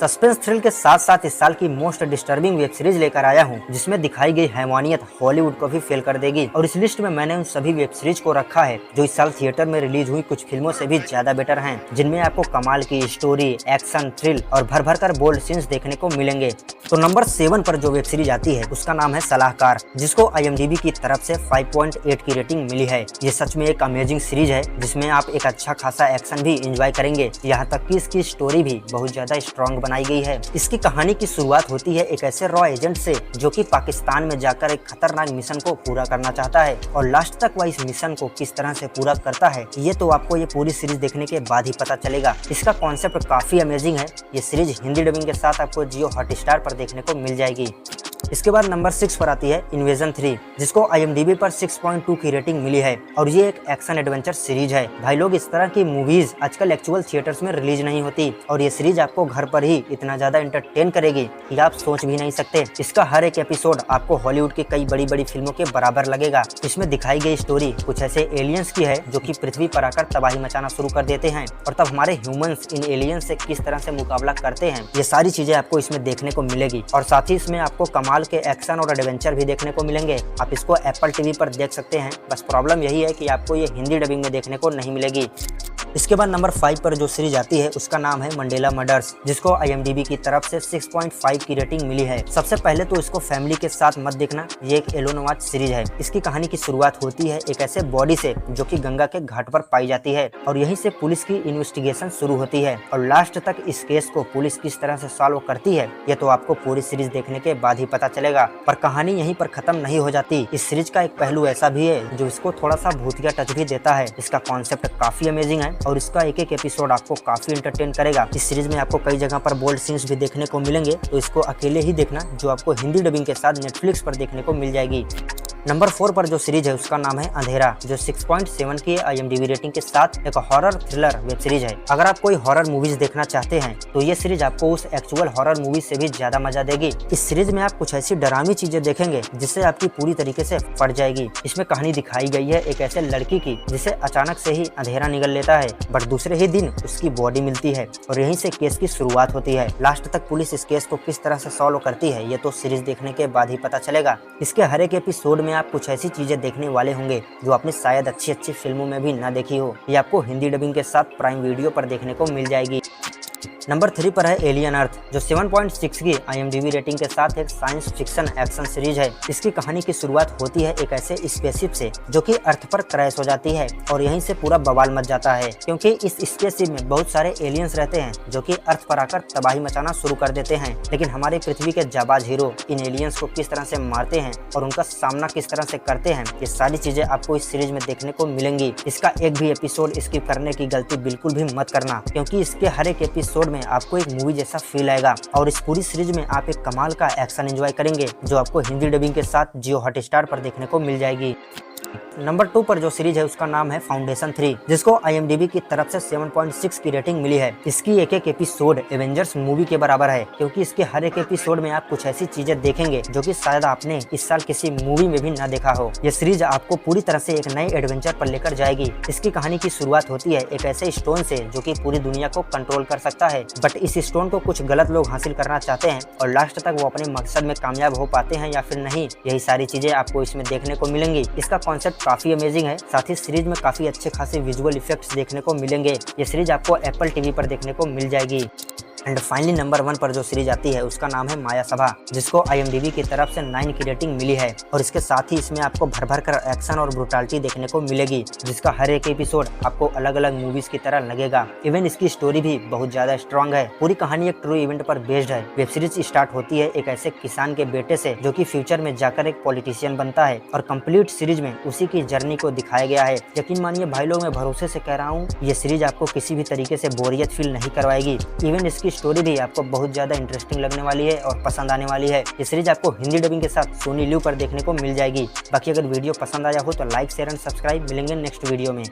Suspense thrill के साथ साथ इस साल की मोस्ट डिस्टर्बिंग वेब सीरीज लेकर आया हूँ, जिसमें दिखाई गई हैवानियत हॉलीवुड को भी फेल कर देगी। और इस लिस्ट में मैंने उन सभी वेब सीरीज को रखा है जो इस साल थिएटर में रिलीज हुई कुछ फिल्मों से भी ज्यादा बेटर हैं, जिनमें आपको कमाल की स्टोरी, एक्शन, थ्रिल और भर भर कर बोल्ड सीन्स देखने को मिलेंगे। तो नंबर 7 पर जो वेब सीरीज आती है उसका नाम है सलाहकार, जिसको IMDb की तरफ से 5.8 की रेटिंग मिली है। ये सच में एक अमेजिंग सीरीज है जिसमें आप एक अच्छा खासा एक्शन भी एंजॉय करेंगे। यहाँ तक कि इसकी स्टोरी भी बहुत ज्यादा स्ट्रॉन्ग बनाई गई है। इसकी कहानी की शुरुआत होती है एक ऐसे रॉ एजेंट से जो कि पाकिस्तान में जाकर एक खतरनाक मिशन को पूरा करना चाहता है, और लास्ट तक वह इस मिशन को किस तरह से पूरा करता है ये तो आपको ये पूरी सीरीज देखने के बाद ही पता चलेगा। इसका कॉन्सेप्ट काफी अमेजिंग है। ये सीरीज हिंदी डबिंग के साथ आपको जियो हॉटस्टार पर देखने को मिल जाएगी। इसके बाद नंबर 6 पर आती है इन्वेजन 3, जिसको IMDb पर 6.2 की रेटिंग मिली है, और ये एक एक्शन एडवेंचर सीरीज है। भाई लोग, इस तरह की मूवीज आजकल एक्चुअल थिएटर्स में रिलीज नहीं होती, और ये सीरीज आपको घर पर ही इतना ज्यादा एंटरटेन करेगी कि आप सोच भी नहीं सकते। इसका हर एक एपिसोड आपको हॉलीवुड की कई बड़ी बड़ी फिल्मों के बराबर लगेगा। इसमें दिखाई गई स्टोरी कुछ ऐसे एलियंस की है जो कि पृथ्वी पर आकर तबाही मचाना शुरू कर देते हैं, और तब हमारे ह्यूमंस इन एलियंस से किस तरह से मुकाबला करते हैं, ये सारी चीजें आपको इसमें देखने को मिलेगी। और साथ ही इसमें आपको कमाल के एक्शन और एडवेंचर भी देखने को मिलेंगे। आप इसको एप्पल टीवी पर देख सकते हैं, बस प्रॉब्लम यही है कि आपको ये हिंदी डबिंग में देखने को नहीं मिलेगी। इसके बाद नंबर 5 पर जो सीरीज आती है उसका नाम है मंडेला मर्डर्स, जिसको IMDb की तरफ से 6.5 की रेटिंग मिली है। सबसे पहले तो इसको फैमिली के साथ मत देखना, ये एक एलोनवाच सीरीज है। इसकी कहानी की शुरुआत होती है एक ऐसे बॉडी से जो कि गंगा के घाट पर पाई जाती है, और यहीं से पुलिस की इन्वेस्टिगेशन शुरू होती है, और लास्ट तक इस केस को पुलिस किस तरह से सॉल्व करती है ये तो आपको पूरी सीरीज देखने के बाद ही पता चलेगा। पर कहानी यहीं पर खत्म नहीं हो जाती। इस सीरीज का एक पहलू ऐसा भी है जो इसको थोड़ा सा भूतिया टच भी देता है। इसका कॉन्सेप्ट काफी अमेजिंग है और इसका एक एक एपिसोड आपको काफी एंटरटेन करेगा। इस सीरीज में आपको कई जगह पर बोल्ड सीन्स भी देखने को मिलेंगे, तो इसको अकेले ही देखना, जो आपको हिंदी डबिंग के साथ नेटफ्लिक्स पर देखने को मिल जाएगी। नंबर 4 पर जो सीरीज है उसका नाम है अंधेरा, जो 6.7 की IMDb रेटिंग के साथ एक हॉरर थ्रिलर वेब सीरीज है। अगर आप कोई हॉरर मूवीज देखना चाहते हैं तो ये सीरीज आपको उस एक्चुअल हॉरर मूवी से भी ज्यादा मजा देगी। इस सीरीज में आप कुछ ऐसी डरावनी चीजें देखेंगे जिससे आपकी पूरी तरीके से फट जाएगी। इसमें कहानी दिखाई गई है एक ऐसे लड़की की जिसे अचानक से ही अंधेरा निगल लेता है, बट दूसरे ही दिन उसकी बॉडी मिलती है, और यहीं से केस की शुरुआत होती है। लास्ट तक पुलिस इस केस को किस तरह से सॉल्व करती है ये तो सीरीज देखने के बाद ही पता चलेगा। इसके हर एक एपिसोड में आप कुछ ऐसी चीजें देखने वाले होंगे जो आपने शायद अच्छी अच्छी फिल्मों में भी ना देखी हो। ये आपको हिंदी डबिंग के साथ प्राइम वीडियो पर देखने को मिल जाएगी। नंबर 3 पर है एलियन अर्थ, जो 7.6 की IMDb रेटिंग के साथ एक साइंस फिक्शन एक्शन सीरीज है। इसकी कहानी की शुरुआत होती है एक ऐसे स्पेसशिप से जो कि अर्थ पर क्रैश हो जाती है, और यहीं से पूरा बवाल मच जाता है, क्योंकि इस स्पेसशिप में बहुत सारे एलियंस रहते हैं जो कि अर्थ पर आकर तबाही मचाना शुरू कर देते हैं। लेकिन हमारे पृथ्वी के जाबाज हीरो इन एलियंस को किस तरह से मारते हैं और उनका सामना किस तरह से करते हैं, ये सारी चीजें आपको इस सीरीज में देखने को मिलेंगी। इसका एक भी एपिसोड स्किप करने की गलती बिल्कुल भी मत करना, क्योंकि इसके हर एक एपिसोड में आपको एक मूवी जैसा फील आएगा, और इस पूरी सीरीज में आप एक कमाल का एक्शन एंजॉय करेंगे जो आपको हिंदी डबिंग के साथ जियो हॉटस्टार पर देखने को मिल जाएगी। नंबर 2 पर जो सीरीज है उसका नाम है फाउंडेशन 3, जिसको IMDb की तरफ से 7.6 की रेटिंग मिली है। इसकी एक एक एपिसोड एवेंजर्स मूवी के बराबर है, क्योंकि इसके हर एक एपिसोड में आप कुछ ऐसी चीजें देखेंगे जो कि शायद आपने इस साल किसी मूवी में भी ना देखा हो। ये सीरीज आपको पूरी तरह से एक नए एडवेंचर पर लेकर जाएगी। इसकी कहानी की शुरुआत होती है एक ऐसे स्टोन से जो कि पूरी दुनिया को कंट्रोल कर सकता है, बट इस स्टोन को कुछ गलत लोग हासिल करना चाहते हैं, और लास्ट तक वो अपने मकसद में कामयाब हो पाते हैं या फिर नहीं, यही सारी चीजें आपको इसमें देखने को मिलेंगी। इसका कॉन्सेप्ट काफी अमेजिंग है, साथ ही सीरीज में काफी अच्छे खासे विजुअल इफेक्ट्स देखने को मिलेंगे। ये सीरीज आपको एप्पल टीवी पर देखने को मिल जाएगी। एंड फाइनली नंबर 1 पर जो सीरीज आती है उसका नाम है माया सभा, जिसको IMDb की तरफ से 9 की रेटिंग मिली है, और इसके साथ ही इसमें आपको भर भर कर एक्शन और ब्रुटालिटी देखने को मिलेगी, जिसका हर एक एपिसोड आपको अलग अलग मूवीज की तरह लगेगा। इवन इसकी स्टोरी भी बहुत ज्यादा स्ट्रॉन्ग है। पूरी कहानी एक ट्रू इवेंट पर बेस्ड है। वेब सीरीज स्टार्ट होती है एक ऐसे किसान के बेटे से जो कि फ्यूचर में जाकर एक पॉलिटिशियन बनता है, और कंप्लीट सीरीज में उसी की जर्नी को दिखाया गया है। यकीन मानिए भाई लोग, मैं भरोसे से कह रहा हूँ ये सीरीज आपको किसी भी तरीके से बोरियत फील नहीं करवाएगी। इवन इसकी स्टोरी भी आपको बहुत ज्यादा इंटरेस्टिंग लगने वाली है और पसंद आने वाली है। ये सीरीज आपको हिंदी डबिंग के साथ सोनी लिव पर देखने को मिल जाएगी। बाकी अगर वीडियो पसंद आया हो तो लाइक, शेयर एंड सब्सक्राइब। मिलेंगे नेक्स्ट वीडियो में।